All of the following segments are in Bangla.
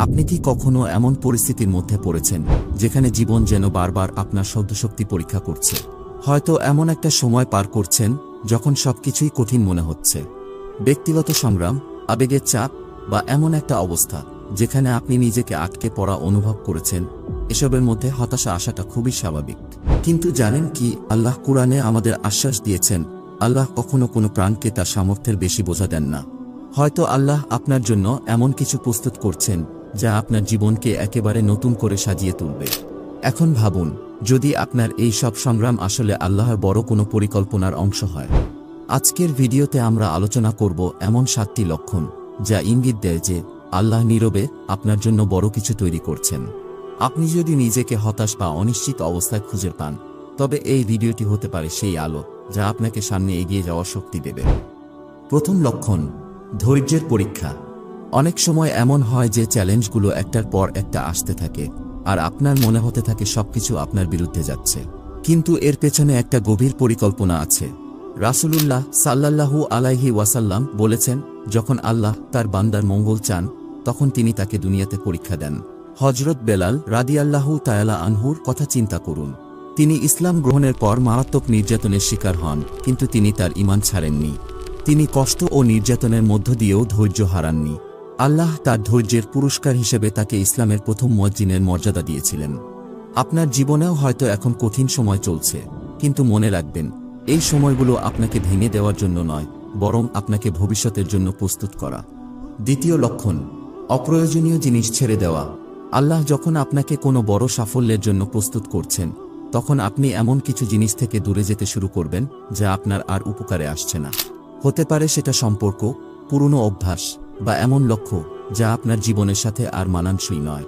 আপনি কি কখনো এমন পরিস্থিতির মধ্যে পড়েছেন যেখানে জীবন যেন বারবার আপনার সহ্যশক্তি পরীক্ষা করছে? হয়তো এমন একটা সময় পার করছেন যখন সবকিছুই কঠিন মনে হচ্ছে। ব্যক্তিগত সংগ্রাম, আবেগের চাপ বা এমন একটা অবস্থা যেখানে আপনি নিজেকে আটকে পড়া অনুভব করেছেন। এসবের মধ্যে হতাশা আসাটা খুবই স্বাভাবিক। কিন্তু জানেন কি, আল্লাহ কুরআনে আমাদের আশ্বাস দিয়েছেন, আল্লাহ কখনো কোনো প্রাণকে তার সামর্থ্যের বেশি বোঝা দেন না। হয়তো আল্লাহ আপনার জন্য এমন কিছু প্রস্তুত করছেন যা আপনার জীবনকে একেবারে নতুন করে সাজিয়ে তুলবে। এখন ভাবুন, যদি আপনার এই সব সংগ্রাম আসলে আল্লাহর বড় কোনো পরিকল্পনার অংশ হয়। আজকের ভিডিওতে আমরা আলোচনা করব এমন 7টি লক্ষণ যা ইঙ্গিত দেয় যে আল্লাহ নীরবে আপনার জন্য বড় কিছু তৈরি করছেন। আপনি যদি নিজেকে হতাশ বা অনিশ্চিত অবস্থায় খুঁজে পান, তবে এই ভিডিওটি হতে পারে সেই আলো যা আপনাকে সামনে এগিয়ে যাওয়ার শক্তি দেবে। প্রথম লক্ষণ, ধৈর্যের পরীক্ষা। অনেক সময় এমন হয় যে চ্যালেঞ্জগুলো একটার পর একটা আসতে থাকে, আর আপনার মনে হতে থাকে সবকিছু আপনার বিরুদ্ধে যাচ্ছে। কিন্তু এর পেছনে একটা গভীর পরিকল্পনা আছে। রাসূলুল্লাহ সাল্লাল্লাহু আলাইহি ওয়াসাল্লাম বলেছেন, যখন আল্লাহ তার বান্দার মঙ্গল চান তখন তিনি তাকে দুনিয়াতে পরীক্ষা দেন। হযরত বেলাল রাদিয়াল্লাহু তাআলা আনহুর কথা চিন্তা করুন। তিনি ইসলাম গ্রহণের পর মারাত্মক নির্যাতনের শিকার হন, কিন্তু তিনি তার ঈমান ছাড়েননি। তিনি কষ্ট ও নির্যাতনের মধ্য দিয়েও ধৈর্য হারাননি। আল্লাহ তার ধৈর্যের পুরস্কার হিসেবে তাকে ইসলামের প্রথম মুয়াজ্জিনের মর্যাদা দিয়েছিলেন। আপনার জীবনেও হয়তো এখন কঠিন সময় চলছে, কিন্তু মনে রাখবেন, এই সময়গুলো আপনাকে ভেঙে দেওয়ার জন্য নয়, বরং আপনাকে ভবিষ্যতের জন্য প্রস্তুত করা। দ্বিতীয় লক্ষণ, অপ্রয়োজনীয় জিনিস ছেড়ে দেওয়া। আল্লাহ যখন আপনাকে কোনো বড় সাফল্যের জন্য প্রস্তুত করছেন, তখন আপনি এমন কিছু জিনিস থেকে দূরে যেতে শুরু করবেন যা আপনার আর উপকারে আসছে না। হতে পারে সেটা সম্পর্ক, পুরনো অভ্যাস বা এমন লক্ষ্য যা আপনার জীবনের সাথে আর মানানসই নয়।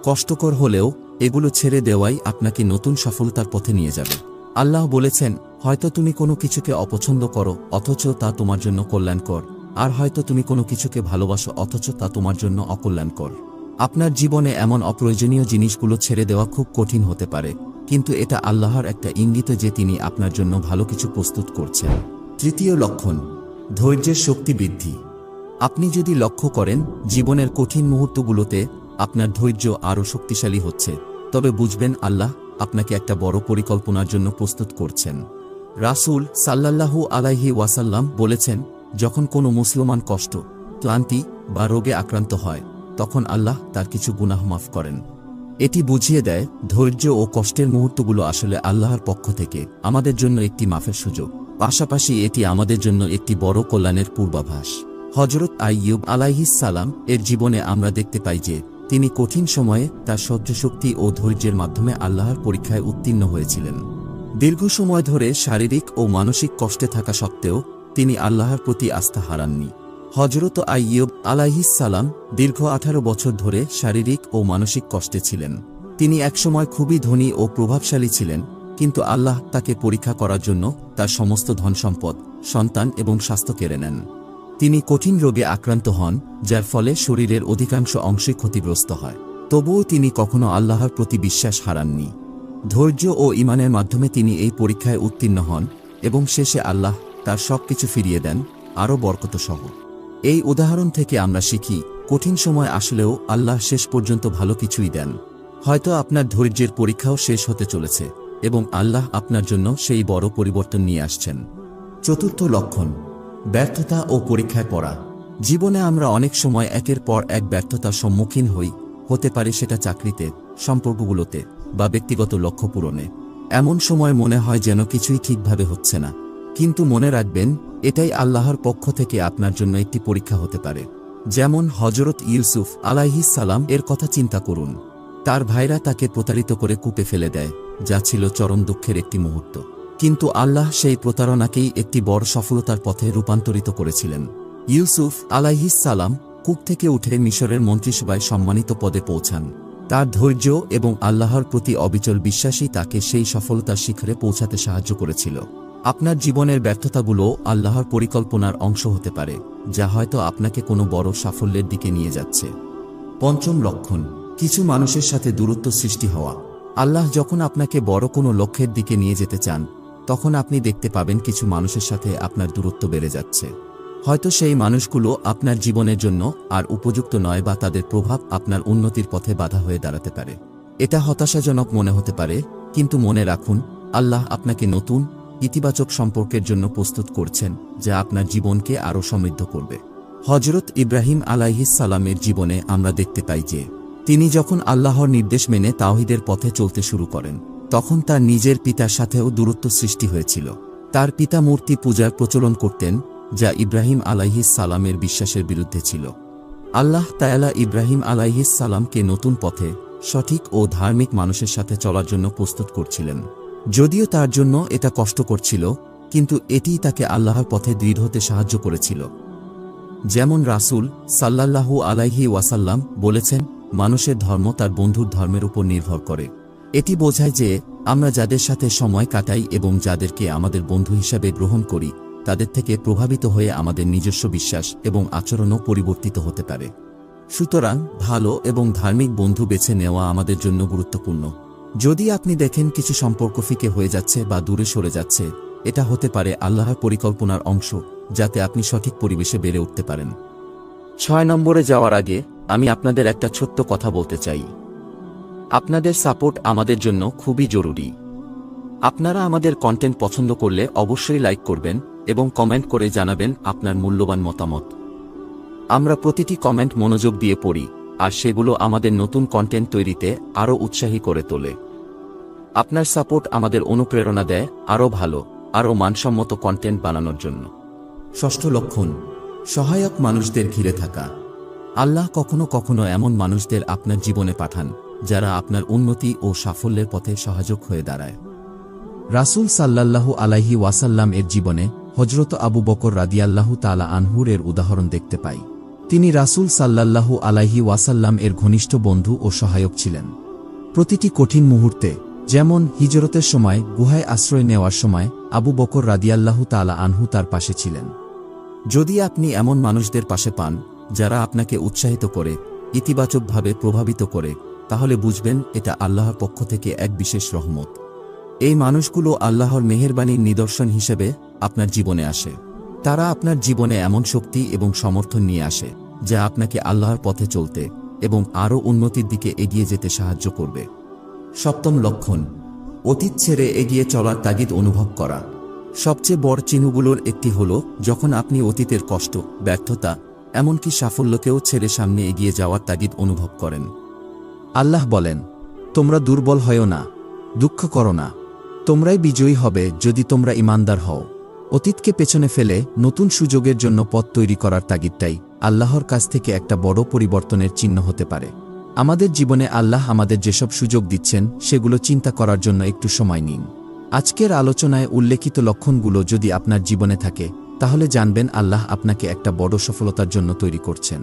কষ্টকর হলেও এগুলো ছেড়ে দেওয়াই আপনাকে নতুন সফলতার পথে নিয়ে যাবে। আল্লাহ বলেছেন, হয়তো তুমি কোনো কিছুকে অপছন্দ করো অথচ তা তোমার জন্য কল্যাণকর, আর হয়তো তুমি কোনো কিছুকে ভালোবাসো অথচ তা তোমার জন্য অকল্যাণকর। আপনার জীবনে এমন অপ্রয়োজনীয় জিনিসগুলো ছেড়ে দেওয়া খুব কঠিন হতে পারে, কিন্তু এটা আল্লাহর একটা ইঙ্গিত যে তিনি আপনার জন্য ভালো কিছু প্রস্তুত করছেন। তৃতীয় লক্ষণ, ধৈর্যের শক্তি বৃদ্ধি। আপনি যদি লক্ষ্য করেন জীবনের কঠিন মুহূর্তগুলোতে আপনার ধৈর্য আরও শক্তিশালী হচ্ছে, তবে বুঝবেন আল্লাহ আপনাকে একটা বড় পরিকল্পনার জন্য প্রস্তুত করছেন। রাসূল সাল্লাল্লাহু আলাইহি ওয়াসাল্লাম বলেছেন, যখন কোনো মুসলমান কষ্ট, ক্লান্তি বা রোগে আক্রান্ত হয়, তখন আল্লাহ তার কিছু গুনাহ মাফ করেন। এটি বুঝিয়ে দেয় ধৈর্য ও কষ্টের মুহূর্তগুলো আসলে আল্লাহর পক্ষ থেকে আমাদের জন্য একটি মাফের সুযোগ। পাশাপাশি এটি আমাদের জন্য একটি বড় কল্যাণের পূর্বাভাস। হযরত আইয়ুব আলাইহিস সালাম এর জীবনে আমরা দেখতে পাই যে তিনি কঠিন সময়ে তার সহ্যশক্তি ও ধৈর্যের মাধ্যমে আল্লাহর পরীক্ষায় উত্তীর্ণ হয়েছিলেন। দীর্ঘ সময় ধরে শারীরিক ও মানসিক কষ্টে থাকা সত্ত্বেও তিনি আল্লাহর প্রতি আস্থা হারাননি। হযরত আইয়ুব আলাইহিস সালাম দীর্ঘ 18 বছর ধরে শারীরিক ও মানসিক কষ্টে ছিলেন। তিনি একসময় খুবই ধনী ও প্রভাবশালী ছিলেন, কিন্তু আল্লাহ তাকে পরীক্ষা করার জন্য তার সমস্ত ধনসম্পদ, সন্তান এবং স্বাস্থ্য কেড়ে নেন। তিনি কঠিন রোগে আক্রান্ত হন, যার ফলে শরীরের অধিকাংশ অংশই ক্ষতিগ্রস্ত হয়। তবুও তিনি কখনো আল্লাহর প্রতি বিশ্বাস হারাননি। ধৈর্য ও ঈমানের মাধ্যমে তিনি এই পরীক্ষায় উত্তীর্ণ হন এবং শেষে আল্লাহ তার সবকিছু ফিরিয়ে দেন, আরও বরকতসহ। এই উদাহরণ থেকে আমরা শিখি, কঠিন সময় আসলেও আল্লাহ শেষ পর্যন্ত ভালো কিছুই দেন। হয়তো আপনার ধৈর্যের পরীক্ষাও শেষ হতে চলেছে এবং আল্লাহ আপনার জন্য সেই বড় পরিবর্তন নিয়ে আসছেন। চতুর্থ লক্ষণ, ব্যর্থতা ও পরীক্ষায় পড়া। জীবনে আমরা অনেক সময় একের পর এক ব্যর্থতার সম্মুখীন হই, হতে পারে সেটা চাকরিতে, সম্পর্কগুলোতে বা ব্যক্তিগত লক্ষ্য পূরণে। এমন সময় মনে হয় যেন কিছুই ঠিকভাবে হচ্ছে না, কিন্তু মনে রাখবেন, এটাই আল্লাহর পক্ষ থেকে আপনার জন্য একটি পরীক্ষা হতে পারে। যেমন হযরত ইউসুফ আলাইহিস সালাম এর কথা চিন্তা করুন। তার ভাইরা তাকে প্রতারিত করে কূপে ফেলে দেয়, যা ছিল চরম দুঃখের একটি মুহূর্ত। কিন্তু আল্লাহ সেই প্রতারণাকেই একটি বড় সফলতার পথে রূপান্তরিত করেছিলেন। ইউসুফ আলাইহিস সালাম কূপ থেকে উঠে মিশরের মন্ত্রিসভায় সম্মানিত পদে পৌঁছান। তার ধৈর্য এবং আল্লাহর প্রতি অবিচল বিশ্বাসই তাকে সেই সফলতার শিখরে পৌঁছাতে সাহায্য করেছিল। আপনার জীবনের ব্যর্থতাগুলো আল্লাহর পরিকল্পনার অংশ হতে পারে, যা হয়তো আপনাকে কোনো বড় সাফল্যের দিকে নিয়ে যাচ্ছে। পঞ্চম লক্ষণ, কিছু মানুষের সাথে দূরত্ব সৃষ্টি হওয়া। আল্লাহ যখন আপনাকে বড় কোনো লক্ষ্যের দিকে নিয়ে যেতে চান, তখন আপনি দেখতে পাবেন কিছু মানুষের সাথে আপনার দূরত্ব বেড়ে যাচ্ছে। হয়তো সেই মানুষগুলো আপনার জীবনের জন্য আর উপযুক্ত নয়, বা তাদের প্রভাব আপনার উন্নতির পথে বাধা হয়ে দাঁড়াতে পারে। এটা হতাশাজনক মনে হতে পারে, কিন্তু মনে রাখুন, আল্লাহ আপনাকে নতুন ইতিবাচক সম্পর্কের জন্য প্রস্তুত করছেন, যা আপনার জীবনকে আরও সমৃদ্ধ করবে। হজরত ইব্রাহিম আলাইহিস সালামের জীবনে আমরা দেখতে পাই যে তিনি যখন আল্লাহর নির্দেশ মেনে তাওহীদের পথে চলতে শুরু করেন, তখন তার নিজের পিতার সাথেও দূরত্ব সৃষ্টি হয়েছিল। তার পিতা মূর্তি পূজার প্রচলন করতেন, যা ইব্রাহিম আলাইহিস সালামের বিশ্বাসের বিরুদ্ধে ছিল। আল্লাহ তাআলা ইব্রাহিম আলাইহিস সালামকে নতুন পথে, সঠিক ও ধার্মিক মানুষের সাথে চলার জন্য প্রস্তুত করছিলেন। যদিও তার জন্য এটা কষ্টকর ছিল, কিন্তু এটিই তাকে আল্লাহর পথে দৃঢ় হতে সাহায্য করেছিল। যেমন রাসূল সাল্লাল্লাহু আলাইহি ওয়াসাল্লাম বলেছেন, মানুষের ধর্ম তার বন্ধুর ধর্মের উপর নির্ভর করে। এটি বোঝায় যে আমরা যাদের সাথে সময় কাটাই এবং যাদেরকে আমাদের বন্ধু হিসাবে গ্রহণ করি, তাদের থেকে প্রভাবিত হয়ে আমাদের নিজস্ব বিশ্বাস এবং আচরণও পরিবর্তিত হতে পারে। সুতরাং ভালো এবং ধার্মিক বন্ধু বেছে নেওয়া আমাদের জন্য গুরুত্বপূর্ণ। যদি আপনি দেখেন কিছু সম্পর্ক ফিকে হয়ে যাচ্ছে বা দূরে সরে যাচ্ছে, এটা হতে পারে আল্লাহর পরিকল্পনার অংশ, যাতে আপনি সঠিক পরিবেশে বেড়ে উঠতে পারেন। 6 নম্বরে যাওয়ার আগে আমি আপনাদের একটা ছোট্ট কথা বলতে চাই। আপনাদের সাপোর্ট আমাদের জন্য খুবই জরুরি। আপনারা আমাদের কন্টেন্ট পছন্দ করলে অবশ্যই লাইক করবেন এবং কমেন্ট করে জানাবেন আপনার মূল্যবান মতামত। আমরা প্রতিটি কমেন্ট মনোযোগ দিয়ে পড়ি, আর সেগুলো আমাদের নতুন কন্টেন্ট তৈরিতে আরও উৎসাহী করে তোলে। আপনার সাপোর্ট আমাদের অনুপ্রেরণা দেয় আরও ভালো, আরও মানসম্মত কন্টেন্ট বানানোর জন্য। 6ষ্ঠ লক্ষণ, সহায়ক মানুষদের ঘিরে থাকা। আল্লাহ কখনো কখনো এমন মানুষদের আপনার জীবনে পাঠান, যারা আপনার উন্নতি ও সাফল্যের পথে সহায়ক হয়ে দাঁড়ায়। রাসূল সাল্লাল্লাহু আলাইহি ওয়াসাল্লাম এর জীবনে হযরত আবু বকর রাদিয়াল্লাহু তাআলা আনহুর এর উদাহরণ দেখতে পাই। তিনি রাসূল সাল্লাল্লাহু আলাইহি ওয়াসাল্লাম এর ঘনিষ্ঠ বন্ধু ও সহায়ক ছিলেন। প্রতিটি কঠিন মুহূর্তে, যেমন হিজরতের সময় গুহায় আশ্রয় নেওয়ার সময়, আবু বকর রাদিয়াল্লাহু তাআলা আনহু তার পাশে ছিলেন। যদি আপনি এমন মানুষদের পাশে পান, যারা আপনাকে উৎসাহিত করে, ইতিবাচকভাবে প্রভাবিত করে, তাহলে বুঝবেন এটা আল্লাহর পক্ষ থেকে এক বিশেষ রহমত। এই মানুষগুলো আল্লাহর মেহেরবানির নিদর্শন হিসেবে আপনার জীবনে আসে। তারা আপনার জীবনে এমন শক্তি এবং সমর্থন নিয়ে আসে, যা আপনাকে আল্লাহর পথে চলতে এবং আরও উন্নতির দিকে এগিয়ে যেতে সাহায্য করবে। 7ম লক্ষণ, অতীত ছেড়ে এগিয়ে চলার তাগিদ অনুভব করা। সবচেয়ে বড় চিহ্নগুলোর একটি হল যখন আপনি অতীতের কষ্ট, ব্যর্থতা, এমনকি সাফল্যকেও ছেড়ে সামনে এগিয়ে যাওয়ার তাগিদ অনুভব করেন। আল্লাহ বলেন, তোমরা দুর্বল হয়ো না, দুঃখ করো না, তোমরাই বিজয়ী হবে যদি তোমরা ঈমানদার হও। অতীতকে পেছনে ফেলে নতুন সুযোগের জন্য পথ তৈরি করার তাগিদটাই আল্লাহর কাছ থেকে একটা বড় পরিবর্তনের চিহ্ন হতে পারে। আমাদের জীবনে আল্লাহ আমাদের যেসব সুযোগ দিচ্ছেন, সেগুলো চিন্তা করার জন্য একটু সময় নিন। আজকের আলোচনায় উল্লেখিত লক্ষণগুলো যদি আপনার জীবনে থাকে, তাহলে জানবেন আল্লাহ আপনাকে একটা বড় সফলতার জন্য তৈরি করছেন।